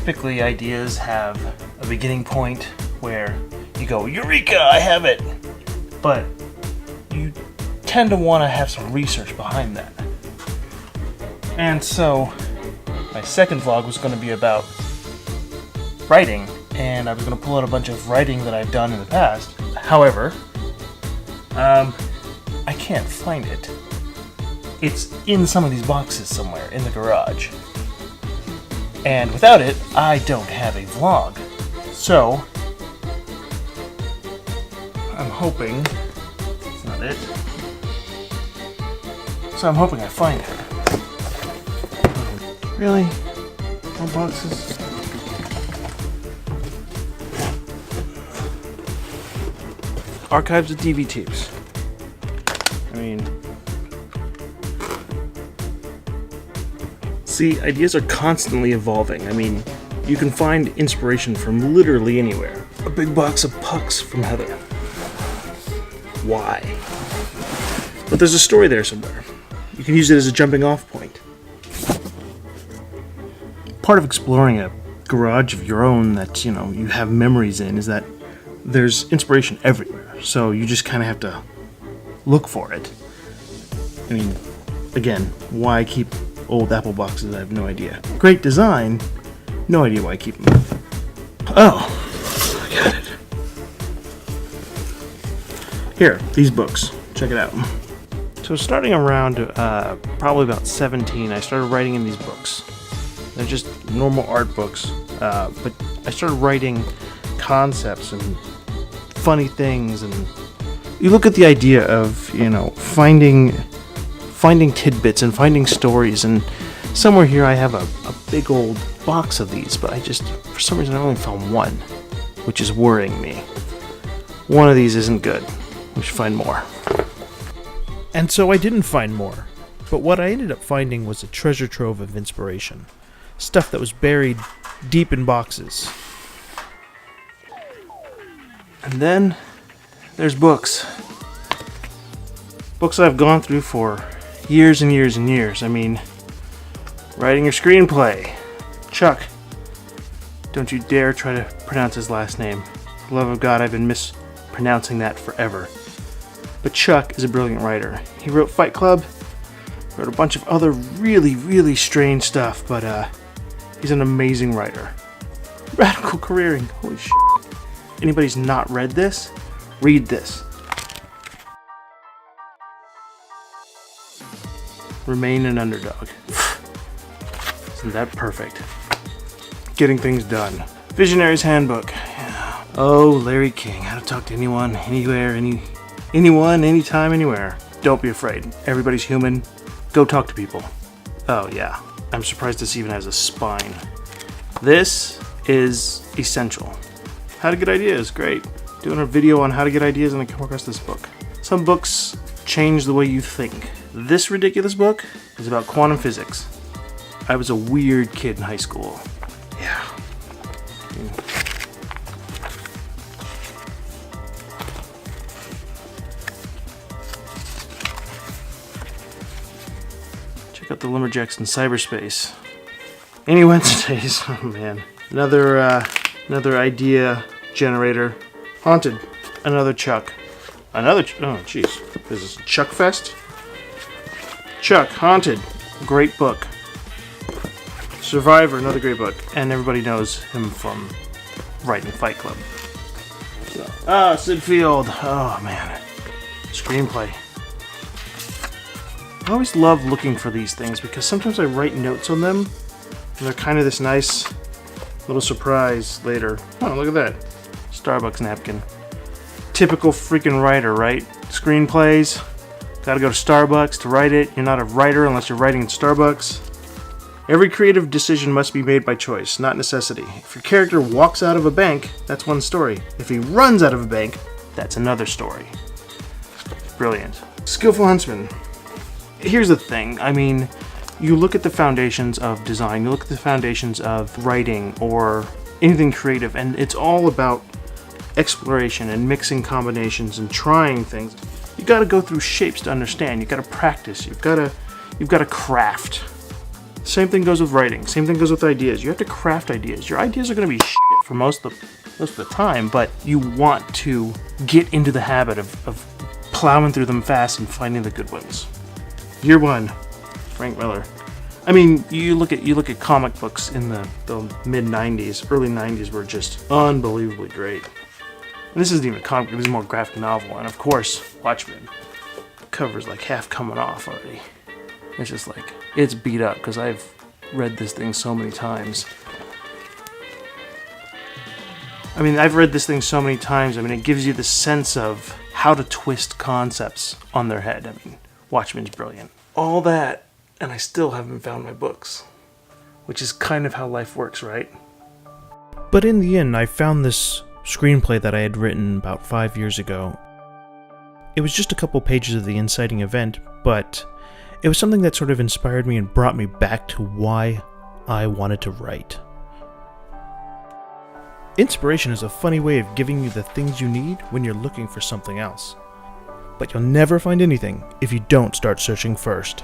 typically ideas have a beginning point where you go, Eureka, I have it! But you tend to want to have some research behind that. And so, my second vlog was going to be about writing, and I was going to pull out a bunch of writing that I've done in the past. However, I can't find it. It's in some of these boxes somewhere in the garage. And without it, I don't have a vlog. So, I'm hoping... That's not it. So I'm hoping I find it. Really? More boxes? Archives of DV tapes. I mean... See, ideas are constantly evolving. I mean, you can find inspiration from literally anywhere. A big box of pucks from Heather. Why? But there's a story there somewhere. You can use it as a jumping off point. Part of exploring a garage of your own that, you know, you have memories in is that there's inspiration everywhere. So you just kind of have to look for it. I mean, again, why keep old Apple boxes? I have no idea. Great design, no idea why I keep them. Oh, I got it. Here, these books. Check it out. So starting around probably about 17, I started writing in these books. They're just normal art books, but I started writing concepts and funny things, and you look at the idea of, you know, finding tidbits and finding stories, and somewhere here I have a big old box of these, but for some reason I only found one, which is worrying me. One of these isn't good. We should find more. And so I didn't find more, but what I ended up finding was a treasure trove of inspiration. Stuff that was buried deep in boxes. And then there's books. Books I've gone through for years and years and years. I mean, writing your screenplay. Chuck. Don't you dare try to pronounce his last name. For the love of God, I've been mispronouncing that forever. But Chuck is a brilliant writer. He wrote Fight Club, wrote a bunch of other really, really strange stuff, but he's an amazing writer. Radical careering. Holy shit. Anybody's not read this? Read this. Remain an underdog. Isn't that perfect? Getting things done. Visionary's Handbook. Yeah. Oh, Larry King. How to talk to anyone, anywhere, anyone, anytime, anywhere. Don't be afraid. Everybody's human. Go talk to people. Oh, yeah. I'm surprised this even has a spine. This is essential. How to get ideas. Great. Doing a video on how to get ideas, and I come across this book. Some books change the way you think. This ridiculous book is about quantum physics. I was a weird kid in high school. Yeah. Check out the lumberjacks in cyberspace. Any Wednesdays. Oh man. Another idea generator. Haunted. Another Chuck. Oh jeez. This is Chuck Fest? Chuck, Haunted. Great book. Survivor, another great book. And everybody knows him from writing Fight Club. So, Sid Field. Oh man. Screenplay. I always love looking for these things because sometimes I write notes on them and they're kind of this nice little surprise later. Oh, look at that. Starbucks napkin. Typical freaking writer, right? Screenplays. Gotta go to Starbucks to write it. You're not a writer unless you're writing in Starbucks. Every creative decision must be made by choice, not necessity. If your character walks out of a bank, that's one story. If he runs out of a bank, that's another story. Brilliant. Skillful Huntsman. Here's the thing. I mean, you look at the foundations of design, you look at the foundations of writing or anything creative, and it's all about exploration and mixing combinations and trying things. You got to go through shapes to understand. You got to practice. You've got to craft. Same thing goes with writing. Same thing goes with ideas. You have to craft ideas. Your ideas are going to be shit for most of the time, but you want to get into the habit of plowing through them fast and finding the good ones. Year one, Frank Miller. I mean, you look at comic books in the mid 90s, early 90s were just unbelievably great. And this isn't even a comic, this is more graphic novel. And of course, Watchmen. The cover's like half coming off already. It's just like, it's beat up because I've read this thing so many times. I mean, I've read this thing so many times. I mean, it gives you the sense of how to twist concepts on their head. I mean, Watchmen's brilliant. All that, and I still haven't found my books. Which is kind of how life works, right? But in the end, I found this screenplay that I had written about 5 years ago. It was just a couple pages of the inciting event, but it was something that sort of inspired me and brought me back to why I wanted to write. Inspiration is a funny way of giving you the things you need when you're looking for something else. But you'll never find anything if you don't start searching first.